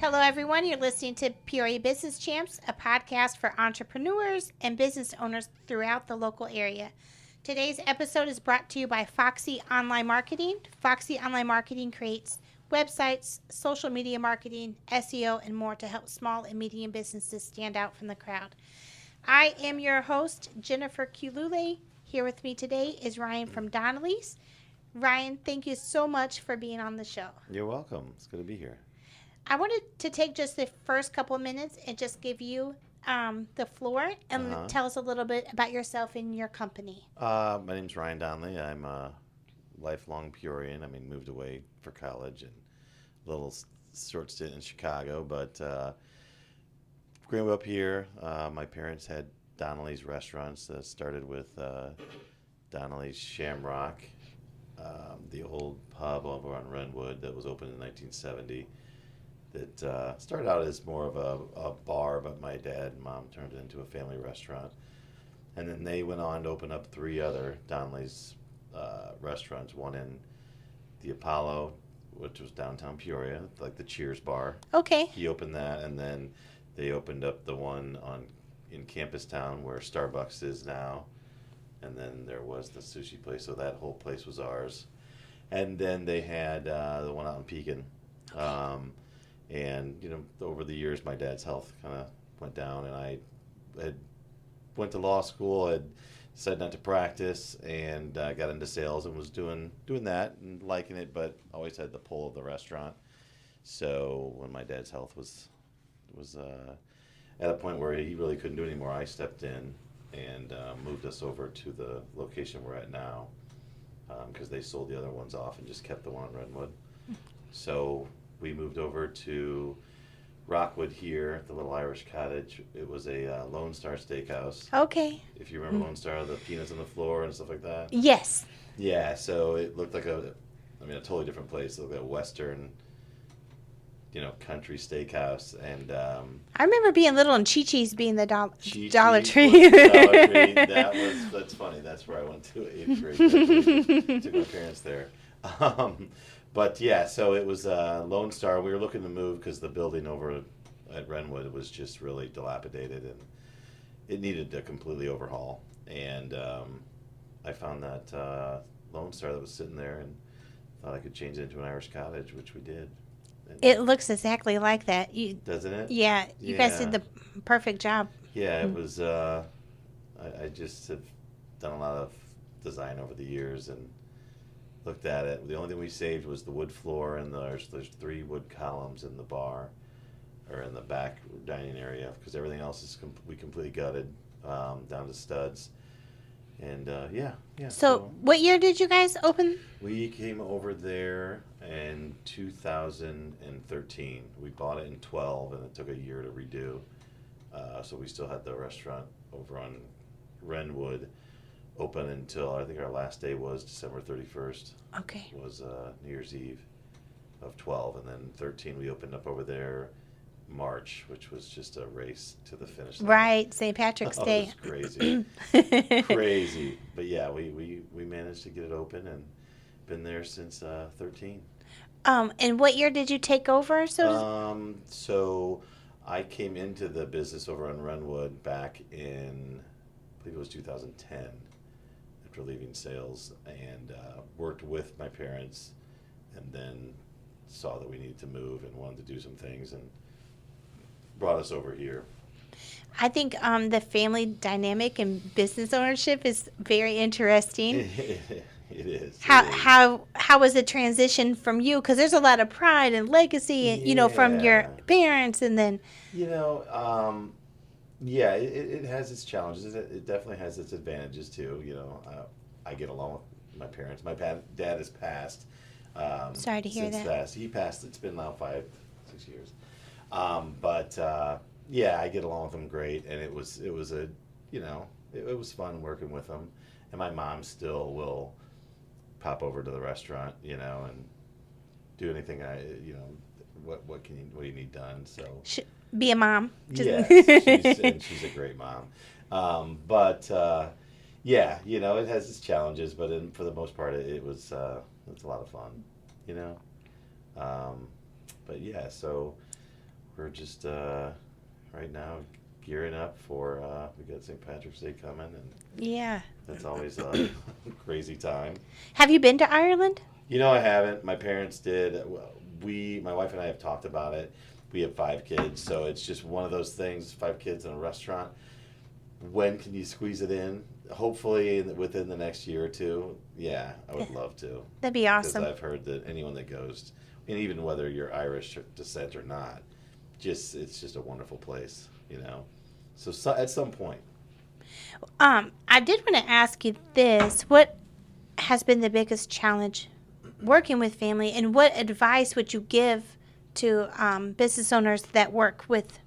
Hello, everyone. You're listening to Peoria Business Champs, a podcast for entrepreneurs and business owners throughout the local area. Today's episode is brought to you by Foxy Online Marketing. Foxy Online Marketing creates websites, social media marketing, SEO, and more to help small and medium businesses stand out from the crowd. I am your host, Jennifer Kulule. Here with me today is Ryan from Donnelly's. Ryan, thank you so much for being on the show. You're welcome. It's good to be here. I wanted to take just the first couple of minutes and just give you the floor and tell us a little bit about yourself and your company. My name's Ryan Donnelly. I'm a lifelong Peorian. Moved away for college and a little short stint in Chicago, but grew up here. My parents had Donnelly's restaurants that started with Donnelly's Shamrock, the old pub over on Renwood that was opened in 1970. That started out as more of a bar, but my dad and mom turned it into a family restaurant. And then they went on to open up 3 other Donnelly's restaurants, one in the Apollo, which was downtown Peoria, like the Cheers bar. Okay. He opened that, and then they opened up the one in Campus Town where Starbucks is now. And then there was the sushi place, so that whole place was ours. And then they had the one out in Pekin. And, over the years, my dad's health kind of went down, and I had went to law school, had decided not to practice, and got into sales and was doing that and liking it, but always had the pull of the restaurant. So when my dad's health was at a point where he really couldn't do it anymore, I stepped in and moved us over to the location we're at now, because they sold the other ones off and just kept the one on Redwood. So we moved over to Rockwood here, the little Irish cottage. It was a Lone Star Steakhouse. Okay. If you remember Lone Star, the peanuts on the floor and stuff like that. Yes. Yeah, so it looked like a totally different place. It looked like a Western, country steakhouse. And I remember being little and Chi-Chi's being the Dollar Tree. Dollar Tree. That's funny. That's where I went to 8th grade. Actually. Took my parents there. But yeah, so it was Lone Star. We were looking to move because the building over at Renwood was just really dilapidated and it needed a completely overhaul. And I found that Lone Star that was sitting there and thought I could change it into an Irish cottage, which we did. And it looks exactly like that. Doesn't it? Yeah, you guys did the perfect job. Yeah, it was. I just have done a lot of design over the years and looked at it. The only thing we saved was the wood floor, and there's 3 wood columns in the bar or in the back dining area, because everything else is we completely gutted down to studs. And yeah. So what year did you guys open? We came over there in 2013. We bought it in 12, and it took a year to redo. So we still had the restaurant over on Renwood open until I think our last day was December 31st. Okay. Was New Year's Eve of 12, and then 13 we opened up over there March, which was just a race to the finish line. Right, St. Patrick's Day. It was crazy. Crazy. But yeah, we managed to get it open and been there since 13. And what year did you take over? So I came into the business over on Renwood back in, I believe it was 2010, after leaving sales, and worked with my parents, and then saw that we needed to move and wanted to do some things and brought us over here. I think the family dynamic and business ownership is very interesting. It is. How was the transition from you? Because there's a lot of pride and legacy, from your parents, and then. Yeah, it has its challenges. It definitely has its advantages too. I get along with my parents. My dad has passed. Sorry to hear that. He passed. It's been now 5-6 years. But yeah, I get along with him great, and it was fun working with him. And my mom still will pop over to the restaurant, and do anything what do you need done? So be a mom. Yes, she's a great mom. But yeah, it has its challenges, but for the most part, it's a lot of fun, But yeah, so we're just right now gearing up for we got St. Patrick's Day coming, and Yeah. that's always a crazy time. Have you been to Ireland? I haven't. My parents did. My wife and I have talked about it. We have 5 kids, so it's just one of those things. 5 kids in a restaurant. When can you squeeze it in? Hopefully within the next year or two. Yeah, I would love to. That'd be Because awesome. I've heard that anyone that goes, and even whether you're Irish descent or not, it's just a wonderful place. So at some point. I did want to ask you this. What has been the biggest challenge working with family, and what advice would you give to business owners that work with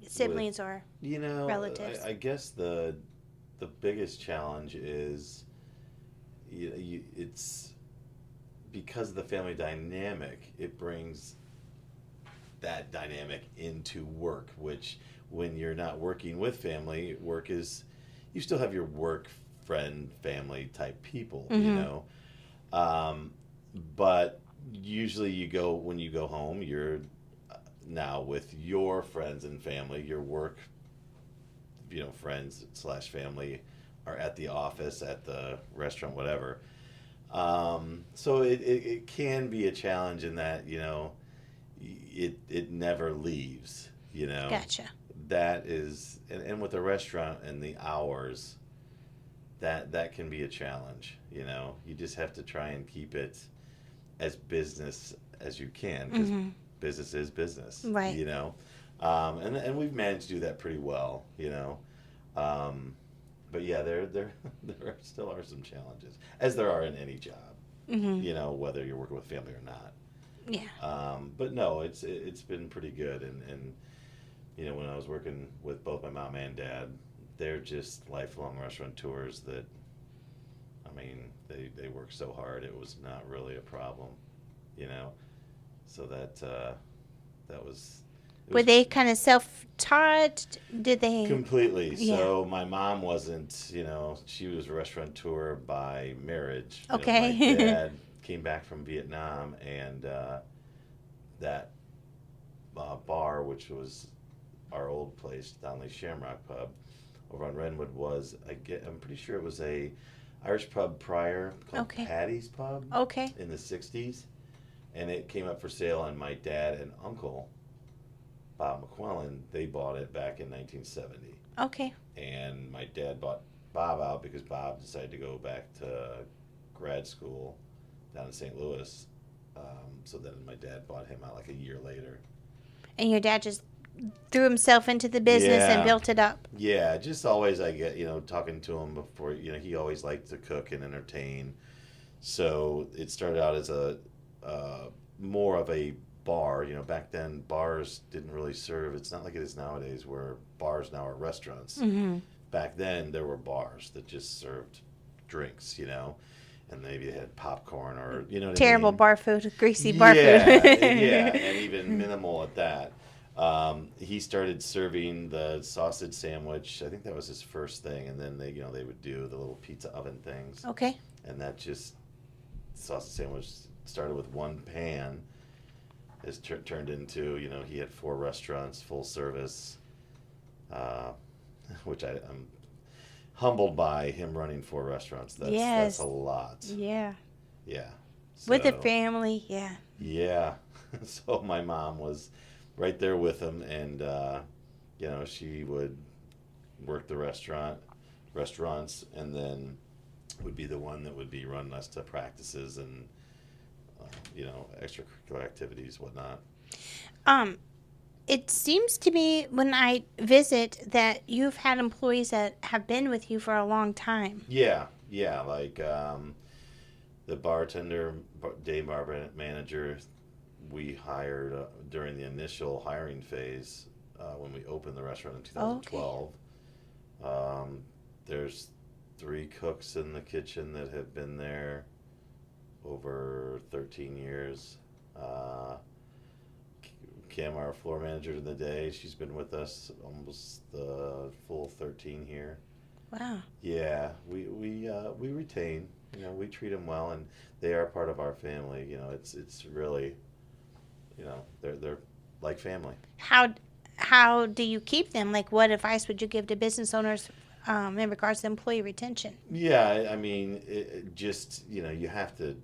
siblings or relatives? I guess the biggest challenge is it's because of the family dynamic. It brings that dynamic into work, which when you're not working with family, work is you still have your work friend family type people, but usually when you go home, you're now with your friends and family. Your work friends / family are at the office, at the restaurant, whatever. So it can be a challenge in that it never leaves. Gotcha. That is, and with the restaurant and the hours, that can be a challenge. You just have to try and keep it as business as you can, because business is business. Right. And we've managed to do that pretty well. But yeah, there still are some challenges, as there are in any job. Whether you're working with family or not. Yeah. But no, it's been pretty good, and when I was working with both my mom and dad, they're just lifelong restaurateurs that, they work so hard, it was not really a problem, so that was. Were they kind of self-taught? Did they? Completely. Yeah. So my mom wasn't, she was a restaurateur by marriage. Okay. My dad came back from Vietnam, and that bar, which was our old place, Donnelly Shamrock Pub, over on Redwood, I'm pretty sure it was a Irish pub prior called Patty's Pub. Okay. In the 60s. And it came up for sale, and my dad and uncle, Bob McQuillan, they bought it back in 1970. Okay. And my dad bought Bob out because Bob decided to go back to grad school down in St. Louis. So then my dad bought him out like a year later. And your dad just threw himself into the business and built it up. Yeah, just always I get, talking to him before, he always liked to cook and entertain. So it started out as a more of a bar. Back then bars didn't really serve. It's not like it is nowadays where bars now are restaurants. Back then there were bars that just served drinks, and maybe they had popcorn or terrible bar food, greasy bar food. Yeah, and even minimal at that. He started serving the sausage sandwich. I think that was his first thing, and then they would do the little pizza oven things. Okay. And that sausage sandwich started with one pan. Has turned into, he had 4 restaurants, full service, which I'm humbled by him running 4 restaurants. That's a lot. Yeah. Yeah. With a family, yeah. Yeah. So my mom was right there with him, and she would work the restaurants, and then would be the one that would be running us to practices and extracurricular activities, whatnot. It seems to me when I visit that you've had employees that have been with you for a long time. Yeah, like the bartender, day bar manager, we hired during the initial hiring phase when we opened the restaurant in 2012. Okay. There's 3 cooks in the kitchen that have been there over 13 years. Kim, our floor manager in the day, she's been with us almost the full 13 here. Wow. Yeah, we retain. We treat them well, and they are part of our family. It's really, they're like family. How do you keep them? Like, what advice would you give to business owners in regards to employee retention? Yeah, I mean, just you have to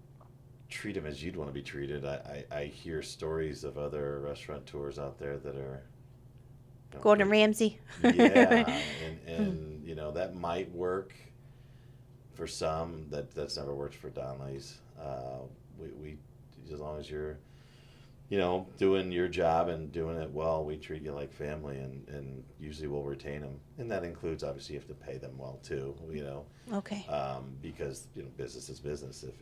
treat them as you'd want to be treated. I hear stories of other restaurateurs out there that are, Gordon Ramsay. yeah, and that might work for some. That's never worked for Donnelly's. We as long as you're doing your job and doing it well, we treat you like family, and usually we'll retain them. And that includes, obviously, you have to pay them well too, Okay. because business is business. If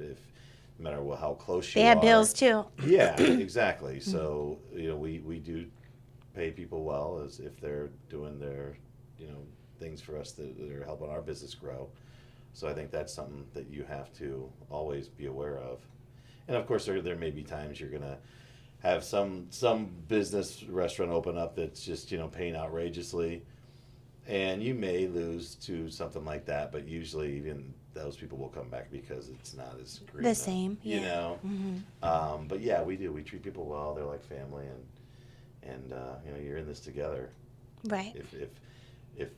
no matter how close They you have are, bills too. yeah, exactly. So we do pay people well as if they're doing their things for us that are helping our business grow. So I think that's something that you have to always be aware of. And of course, there may be times you're gonna have some business restaurant open up that's just paying outrageously, and you may lose to something like that. But usually, even those people will come back because it's not as green. The same, yeah. But yeah, we do. We treat people well. They're like family, and you're in this together. Right. If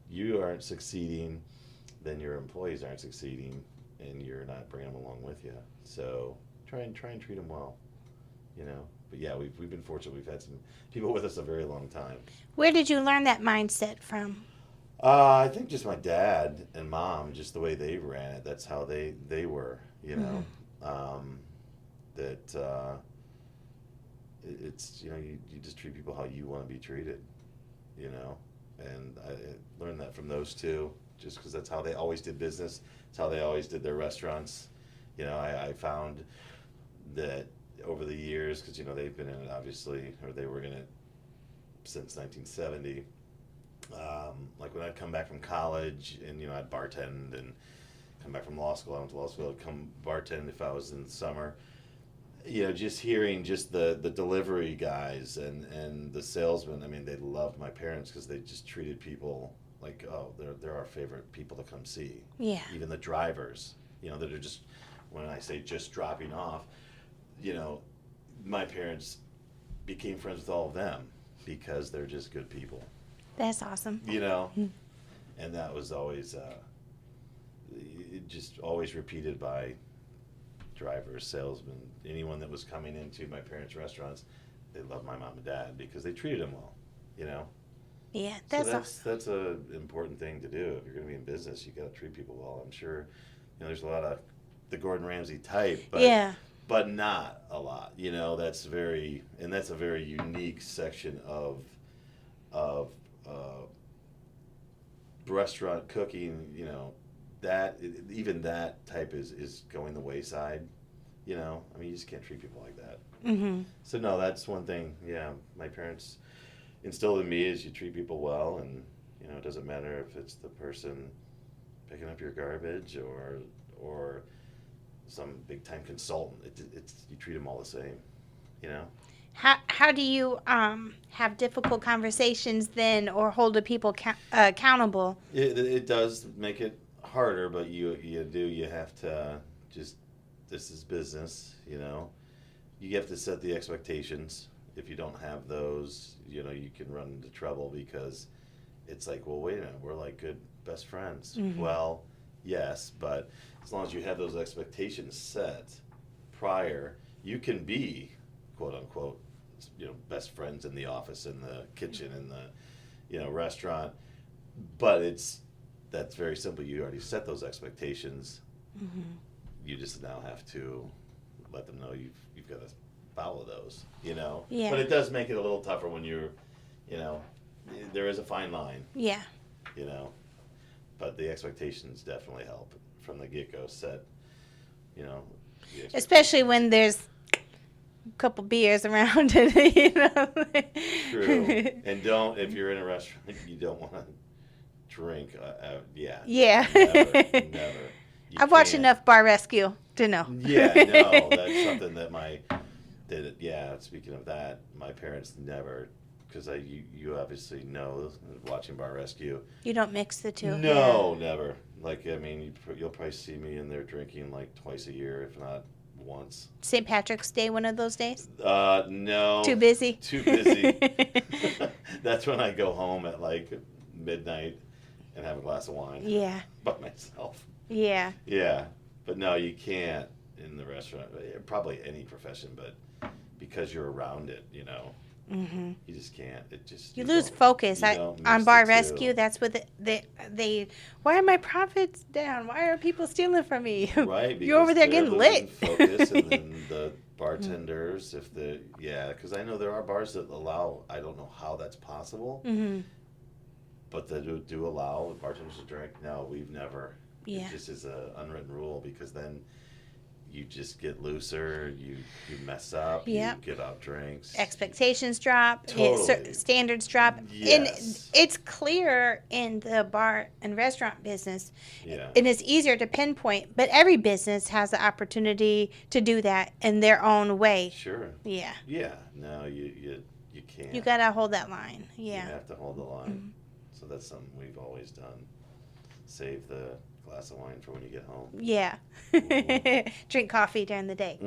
you aren't succeeding, then your employees aren't succeeding, and you're not bringing them along with you. So try and treat them well, But yeah, we've been fortunate. We've had some people with us a very long time. Where did you learn that mindset from? I think just my dad and mom, just the way they ran it. That's how they were, that it's you just treat people how you want to be treated, And I learned that from those two, just because that's how they always did business. It's how they always did their restaurants. I found that over the years, because they've been in it obviously, or they were in it since 1970. Like when I'd come back from college and I'd bartend, and come back from law school. I went to law school. I'd come bartend if I was in the summer. Just hearing just the delivery guys and the salesmen. I mean, they loved my parents because they just treated people like, oh, they're our favorite people to come see. Yeah. Even the drivers, that are just, when I say just dropping off, my parents became friends with all of them because they're just good people. That's awesome. And that was always, just always repeated by drivers, salesmen, anyone that was coming into my parents' restaurants. They loved my mom and dad because they treated them well, Yeah, that's that's awesome. that's a important thing to do. If you're going to be in business, you got to treat people well. I'm sure, there's a lot of the Gordon Ramsay type, but Yeah. but not a lot. That's a very unique section of restaurant cooking. That even that type is going the wayside. I mean, you just can't treat people like that. So no, that's one thing. Yeah, my parents instilled in me is you treat people well, and it doesn't matter if it's the person picking up your garbage or some big time consultant. It's you treat them all the same. How do you have difficult conversations then, or hold the people accountable? It does make it harder, but you have to just, this is business. You have to set the expectations. If you don't have those, you can run into trouble because it's like, well, wait a minute, we're like good best friends. Well, yes, but as long as you have those expectations set prior, you can be quote unquote best friends in the office, in the kitchen, in the restaurant, but that's very simple. You already set those expectations. You just now have to let them know you've got to follow those. Yeah. But it does make it a little tougher when you're there is a fine line. Yeah. But the expectations definitely help from the get-go set. Especially when there's a couple beers around. True. And if you're in a restaurant, you don't want to drink. Yeah. Yeah. Never. I've watched enough Bar Rescue to know. Yeah, no, that's something that speaking of that, my parents never, because you obviously know, watching Bar Rescue. You don't mix the two? No, never. Like, I mean, you'll probably see me in there drinking like twice a year, if not once. St. Patrick's Day, one of those days? No. Too busy? Too busy. That's when I go home at like midnight and have a glass of wine. Yeah. By myself. Yeah. Yeah. But no, you can't in the restaurant. Probably any profession, but because you're around it, you just can't. You lose don't- focus. you don't mix On Bar the two. Rescue, that's what they why are my profits down? Why are people stealing from me? Right, You're over there they're getting losing lit. focus, and then the bartenders, because I know there are bars that allow. I don't know how that's possible, but they do allow the bartenders to drink. No, we've never. Yeah. It just is an unwritten rule because then you just get looser. You mess up. Yep. You give out drinks. Expectations drop. Totally. Standards drop. Yes. And it's clear in the bar and restaurant business. Yeah. And it's easier to pinpoint, but every business has the opportunity to do that in their own way. Sure. Yeah. Yeah. No, you can't. You got to hold that line. Yeah. You have to hold the line. So that's something we've always done. Save the glass of wine for when you get home. Yeah. Drink coffee during the day.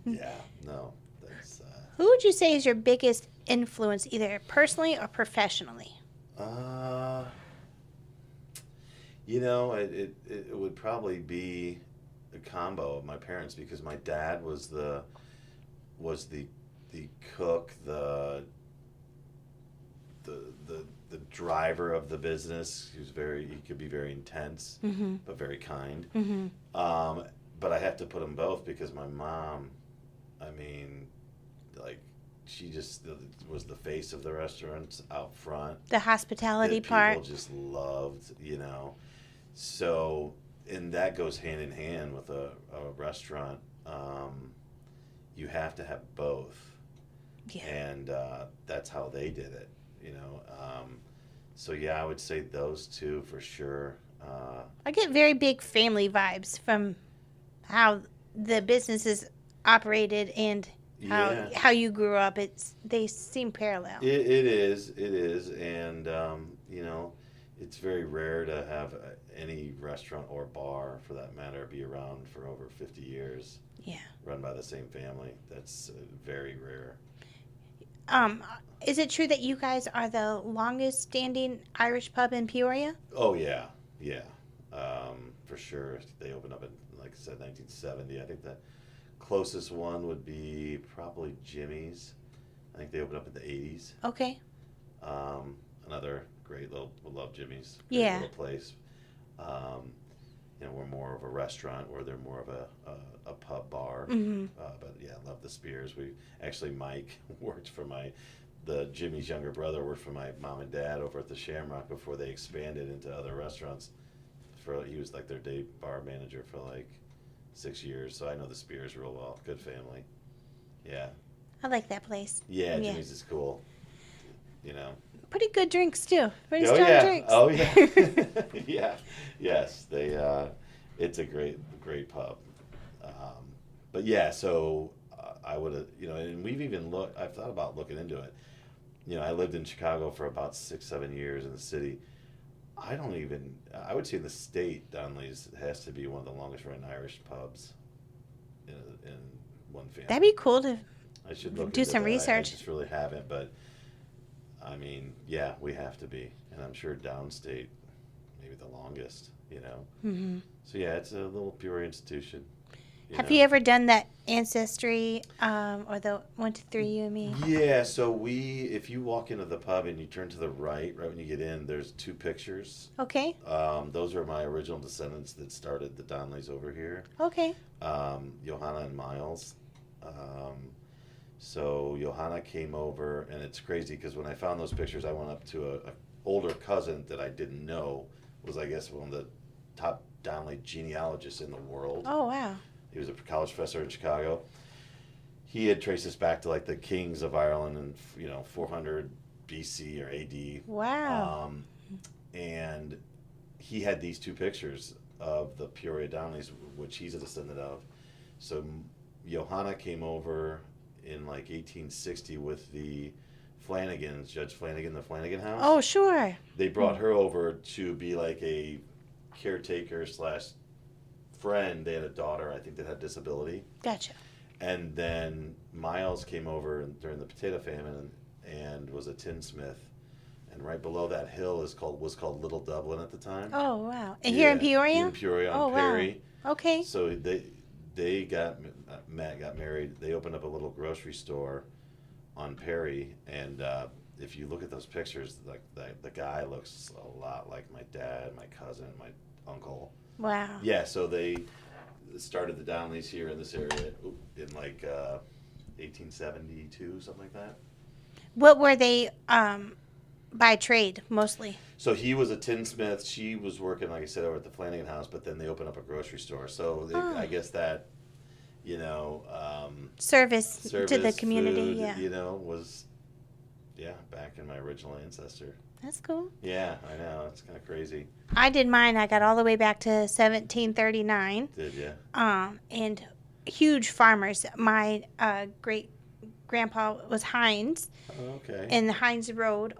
Yeah. No. That's. Who would you say is your biggest influence, either personally or professionally? It would probably be a combo of my parents because my dad was the cook, the driver of the business. He could be very intense, but very kind. But I have to put them both because my mom, I mean, like, she just was the face of the restaurants out front. The hospitality that part. People just loved, So, and that goes hand in hand with a restaurant. You have to have both. Yeah. And that's how they did it, So, yeah, I would say those two for sure. I get very big family vibes from how the business is operated and how you grew up. They seem parallel. It is, and it's very rare to have any restaurant or bar, for that matter, be around for over 50 years. Yeah. Run by the same family. That's very rare. Is it true that you guys are the longest standing Irish pub in Peoria? Oh yeah, for sure. They opened up in, like I said, 1970. I think the closest one would be probably Jimmy's. I think they opened up in the 80s. Okay. Another great love Jimmy's. Great little place. We're more of a restaurant where they're more of a pub bar. But yeah, I love the Spears. Mike worked for the Jimmy's younger brother worked for my mom and dad over at the Shamrock before they expanded into other restaurants. He was like their day bar manager for like 6 years, so I know the Spears real well. Good family. Yeah. I like that place. Yeah, Jimmy's is cool. Pretty good drinks too. Pretty Oh strong yeah. drinks. Oh yeah. Yeah. Yes. They. It's a great pub. But yeah, so I would have, and we've even I've thought about looking into it. I lived in Chicago for about 6-7 years in the city. I would say in the state, Donnelly's has to be one of the longest running Irish pubs in one family. That'd be cool to I should look do into some that. research. I just really haven't, but I mean, yeah, we have to be, and I'm sure downstate, maybe the longest. So yeah, it's a little Peoria institution. Have you ever done that Ancestry or the 1, 2, 3 You and Me? Yeah, so if you walk into the pub and you turn to the right when you get in, there's 2 pictures. Okay. Those are my original descendants that started the Donnellys over here. Okay. Johanna and Miles. So Johanna came over, and it's crazy because when I found those pictures, I went up to a older cousin that I didn't know was, I guess, one of the top Donnelly genealogists in the world. Oh, wow. He was a college professor in Chicago. He had traced us back to like the kings of Ireland in 400 BC or AD. Wow. And he had these 2 pictures of the Peoria Donnellys, which he's a descendant of. So Johanna came over in like 1860 with the Flanagans, Judge Flanagan, the Flanagan House. Oh, sure. They brought her over to be like a caretaker / friend, they had a daughter, I think, that had disability. Gotcha. And then Miles came over during the potato famine and was a tinsmith. And right below that hill was called Little Dublin at the time. Oh, wow. And here in Peoria? In Peoria Oh, on Perry. wow. Okay. So Matt got married. They opened up a little grocery store on Perry, and if you look at those pictures, like the guy looks a lot like my dad, my cousin, my uncle. Wow. Yeah, so they started the Donnellys here in this area in like 1872, something like that. What were they by trade mostly? So he was a tinsmith. She was working, like I said, over at the Flanagan House, but then they opened up a grocery store. So I guess that, service to the community, food, yeah. was, back in my original ancestor. That's cool. Yeah, I know. It's kind of crazy. I did mine. I got all the way back to 1739. Did you? And huge farmers. My great grandpa was Hines. Oh, okay. And the Hines Road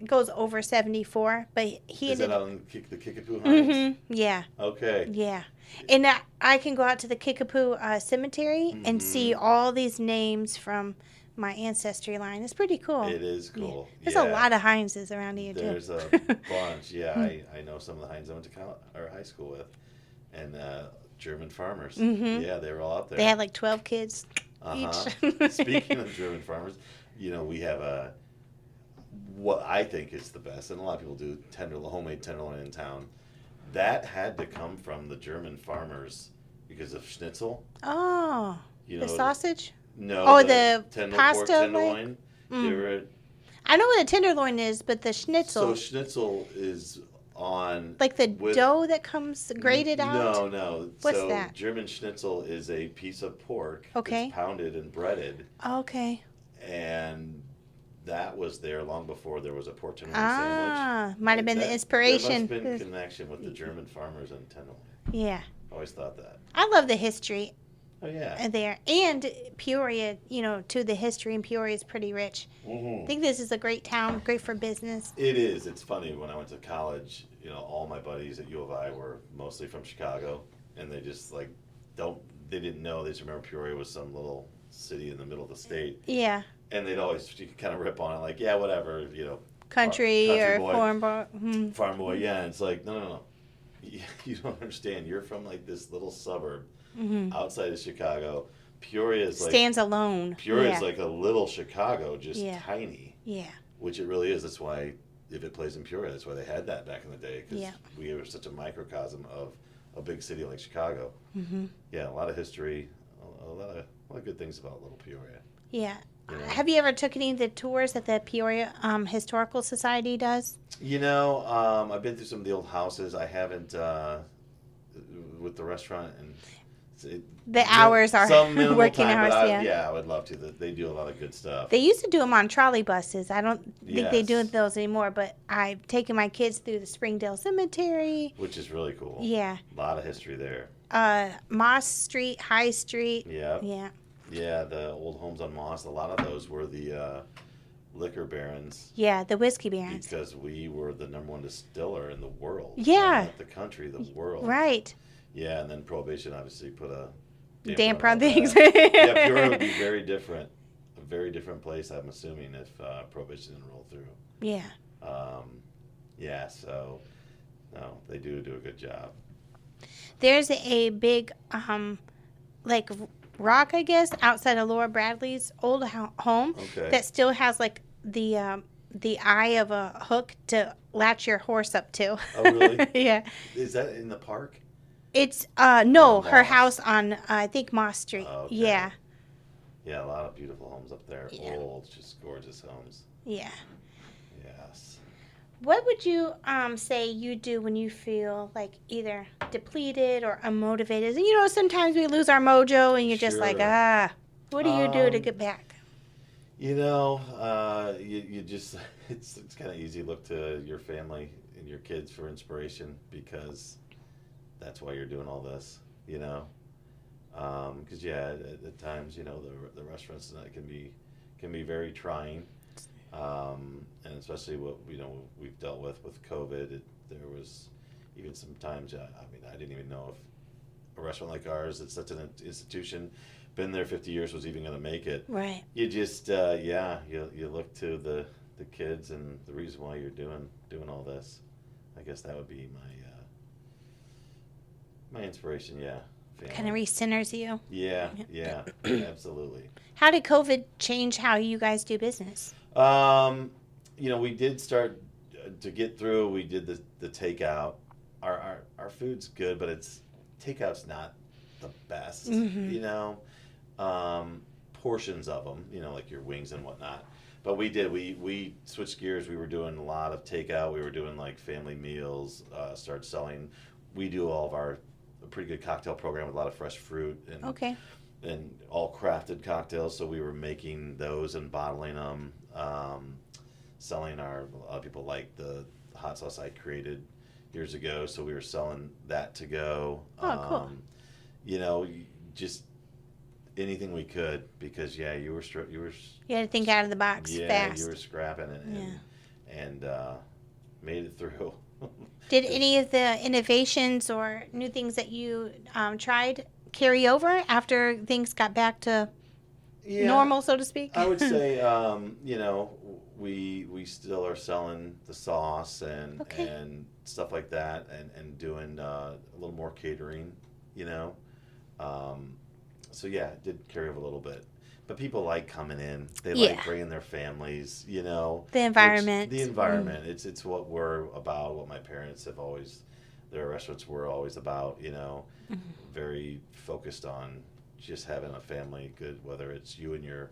goes over 74, but he Is ended that on the Kickapoo Hines? Mm-hmm. Yeah. Okay. Yeah. And I can go out to the Kickapoo Cemetery and see all these names from my ancestry line. It's pretty cool. It is cool. Yeah. There's a lot of Hineses around here, too. There's a bunch. Yeah, I know some of the Hines I went to high school with. And German farmers. Mm-hmm. Yeah, they were all out there. They had like 12 kids each. Speaking of German farmers, we have what I think is the best, and a lot of people do, homemade tenderloin in town. That had to come from the German farmers because of schnitzel. Oh, the sausage? No. Oh, the pasta? Pork tenderloin. I know what a tenderloin is, but the schnitzel. So schnitzel is on... Like the dough that comes grated out? No. What's that? German schnitzel is a piece of pork that's pounded and breaded. Okay. And that was there long before there was a pork tenderloin sandwich. Might have been the inspiration. There must have been connection with the German farmers and tenderloin. Yeah. Always thought that. I love the history. Oh, yeah. There. And Peoria, to the history in Peoria is pretty rich. Mm-hmm. I think this is a great town, great for business. It is. It's funny. When I went to college, all my buddies at U of I were mostly from Chicago. And they just, they didn't know. They just remember Peoria was some little city in the middle of the state. Yeah. And they'd always kind of rip on it, yeah, whatever, Country or boy, farm boy. Farm boy, yeah. And it's like, no. You don't understand. You're from, this little suburb outside of Chicago. Peoria is stands alone. Peoria is like a little Chicago, just tiny. Yeah. Which it really is. That's why, if it plays in Peoria, that's why they had that back in the day. Because we were such a microcosm of a big city like Chicago. Mm-hmm. Yeah, a lot of history, a lot of good things about little Peoria. Yeah. Have you ever took any of the tours that the Peoria Historical Society does? I've been through some of the old houses. I haven't with the restaurant and the hours are some minimal working time, hours. I would love to. They do a lot of good stuff. They used to do them on trolley buses. I don't think they do Yes. those anymore. But I've taken my kids through the Springdale Cemetery. Which is really cool. Yeah. A lot of history there. Moss Street, High Street. Yeah. Yeah. Yeah, the old homes on Moss, a lot of those were the liquor barons. Yeah, the whiskey barons. Because we were the number one distiller in the world. Yeah. Not the country, the world. Right. Yeah, and then Prohibition obviously put a damper on things. Yeah, Peoria would be very different. A very different place, I'm assuming, if Prohibition didn't roll through. Yeah. So, no, they do a good job. There's a big, rock, I guess, outside of Laura Bradley's old home that still has the eye of a hook to latch your horse up to. Oh, really? Yeah. Is that in the park? It's no, her Moss. house on I think Moss Street. Oh, okay. Yeah. Yeah, a lot of beautiful homes up there. Yeah. Old, just gorgeous homes. Yeah. Yes. What would you say you do when you feel either depleted or unmotivated? Sometimes we lose our mojo and you're just like, what do you do to get back? You just it's kind of easy to look to your family and your kids for inspiration because that's why you're doing all this, because at times the restaurants tonight can be very trying, and especially what we've dealt with COVID. There was even some times I didn't even know a restaurant like ours, it's such an institution, been there 50 years, was even going to make it. Right. You just, you look to the kids and the reason why you're doing all this. I guess that would be my inspiration. Yeah, Kind of recenters you. yeah, absolutely. How did COVID change how you guys do business? We did start to get through. We did the takeout. Our food's good, but takeout's not the best. Portions of them, like your wings and whatnot. But we switched gears. We were doing a lot of takeout. We were doing like family meals. Started selling. We do all of our a pretty good cocktail program with a lot of fresh fruit and Okay. and all crafted cocktails. So we were making those and bottling them. Selling a lot of people like the hot sauce I created years ago, so we were selling that to go. Oh, cool. Just anything we could, because you were You had to think out of the box fast. you were scrapping and made it through. Did any of the innovations or new things that you tried carry over after things got back to normal, so to speak? I would say, we still are selling the sauce and Okay. and stuff like that, and doing a little more catering, So yeah, it did carry over a little bit. But people like coming in. They like bringing their families, The environment. The environment. It's what we're about, what my parents have always, their restaurants were always about, very focused on just having a family good, whether it's you and your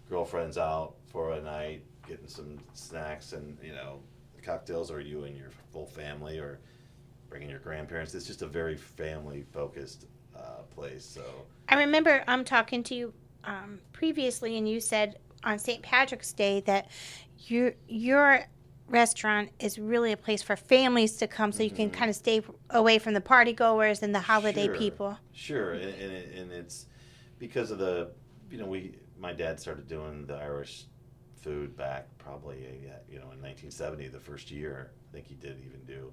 girlfriends out for a night, getting some snacks and, cocktails, or you and your full family, or bringing your grandparents. It's just a very family-focused place, so. I remember talking to you previously, and you said on St. Patrick's Day that your restaurant is really a place for families to come, so you can kind of stay away from the party goers and the holiday people. Sure, and it's because of my dad started doing the Irish food back probably in 1970, the first year. I think he did even do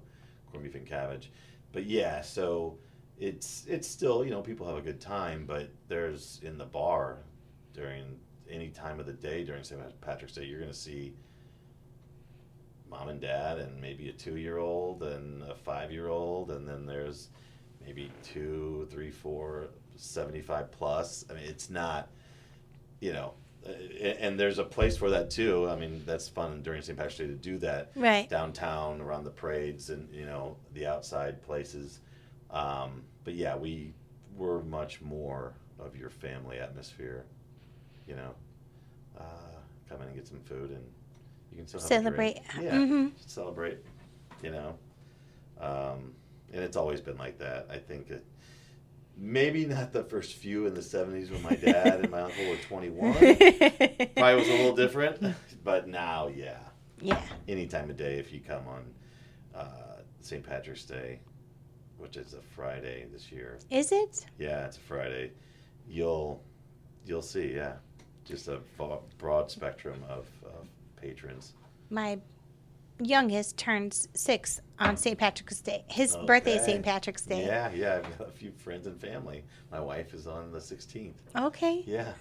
corned beef and cabbage, but yeah, so. It's still, people have a good time, but there's in the bar during any time of the day during St. Patrick's Day, you're going to see mom and dad and maybe a 2-year-old and a 5-year-old, and then there's maybe 2, 3, 4, 75 plus. I mean, it's not, and there's a place for that too. I mean, that's fun during St. Patrick's Day to do that. Right. Downtown, around the parades, and, the outside places. But yeah, we were much more of your family atmosphere, come in and get some food, and you can still have Celebrate. A drink. Yeah, Mm-hmm. celebrate, and it's always been like that. I think maybe not the first few in the 70s when my dad and my uncle were 21. Probably was a little different, but now, yeah. Any time of day, if you come on St. Patrick's Day, which is a Friday this year. Is it? Yeah, it's a Friday. You'll see, just a broad spectrum of patrons. My youngest turns 6 on St. Patrick's Day. His birthday is St. Patrick's Day. Yeah, I've got a few friends and family. My wife is on the 16th. Okay. Yeah,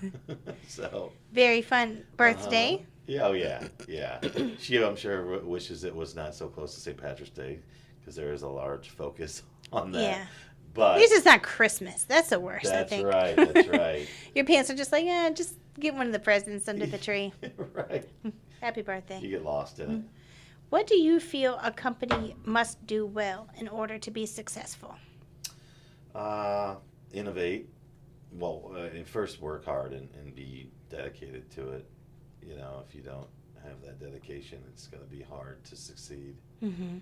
so. Very fun birthday. Yeah, oh yeah. She, I'm sure, wishes it was not so close to St. Patrick's Day, because there is a large focus on that. Yeah. But at least it's not Christmas. That's the worst, I think. That's right. Your parents are just like, just get one of the presents under the tree. Right. Happy birthday. You get lost in it. What do you feel a company must do well in order to be successful? Innovate. Well, first work hard and be dedicated to it. If you don't have that dedication, it's going to be hard to succeed. Mm-hmm.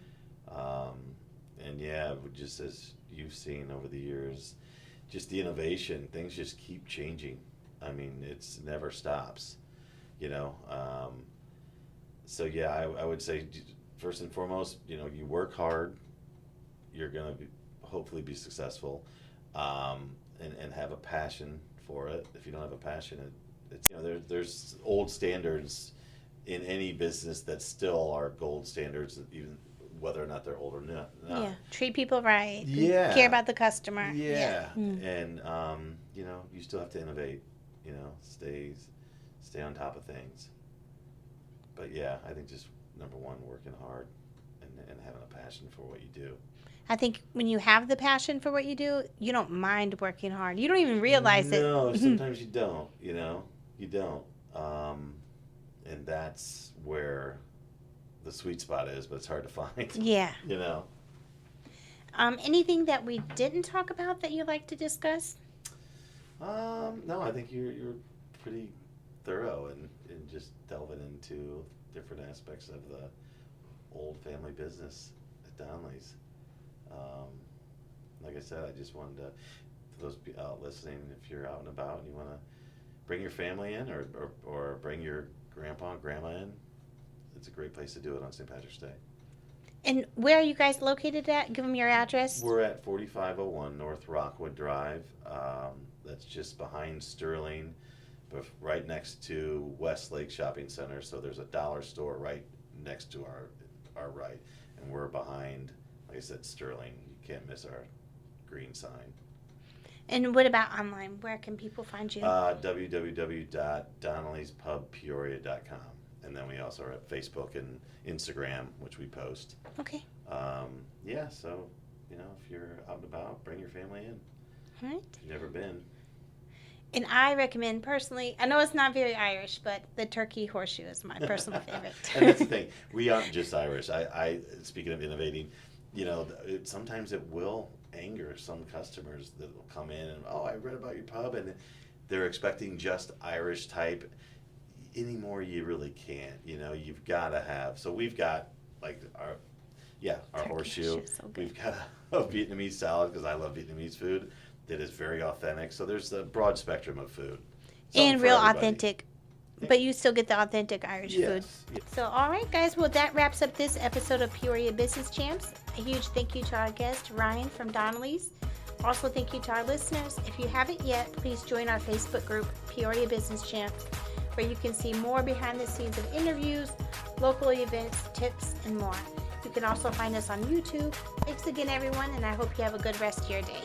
And yeah, just as you've seen over the years, just the innovation, things just keep changing. I mean, it's never stops, So yeah, I would say first and foremost, you work hard, you're going to hopefully be successful, and have a passion for it. If you don't have a passion, it's there's old standards in any business that still are gold standards, even whether or not they're old or not. Yeah, treat people right. Yeah. Care about the customer. Yeah. Mm. And, you know, you still have to innovate, you know, stay on top of things. But yeah, I think just number one, working hard and having a passion for what you do. I think when you have the passion for what you do, you don't mind working hard. You don't even realize it. No, sometimes you don't, you know, you don't. And that's where the sweet spot is, but it's hard to find. Yeah. You know. Anything that we didn't talk about that you'd like to discuss? No, I think you're pretty thorough in just delving into different aspects of the old family business at Donnelly's. Like I said, I just wanted to, for those out listening, if you're out and about and you want to bring your family in or bring your grandpa and grandma in, it's a great place to do it on St. Patrick's Day. And where are you guys located at? Give them your address. We're at 4501 North Rockwood Drive. That's just behind Sterling, but right next to Westlake Shopping Center. So there's a dollar store right next to our right, and we're behind, like I said, Sterling. You can't miss our green sign. And what about online? Where can people find you? www.donnellyspubpeoria.com. And then we also are at Facebook and Instagram, which we post. Okay. Yeah, so, you know, if you're out and about, bring your family in. All right. If you've never been. And I recommend personally, I know it's not very Irish, but the turkey horseshoe is my personal favorite. And that's the thing. We aren't just Irish. I speaking of innovating, you know, sometimes it will anger some customers that will come in and, oh, I read about your pub, and they're expecting just Irish type. Anymore, you really can't. You know, you've got to have. So we've got like our horseshoe. So We've got a Vietnamese salad because I love Vietnamese food that is very authentic. So there's a broad spectrum of food. Something And for real everybody. authentic. But you still get the authentic Irish food. Yes. So, all right, guys. Well, that wraps up this episode of Peoria Business Champs. A huge thank you to our guest, Ryan from Donnelly's. Also, thank you to our listeners. If you haven't yet, please join our Facebook group, Peoria Business Champs, where you can see more behind the scenes of interviews, local events, tips, and more. You can also find us on YouTube. Thanks again, everyone, and I hope you have a good rest of your day.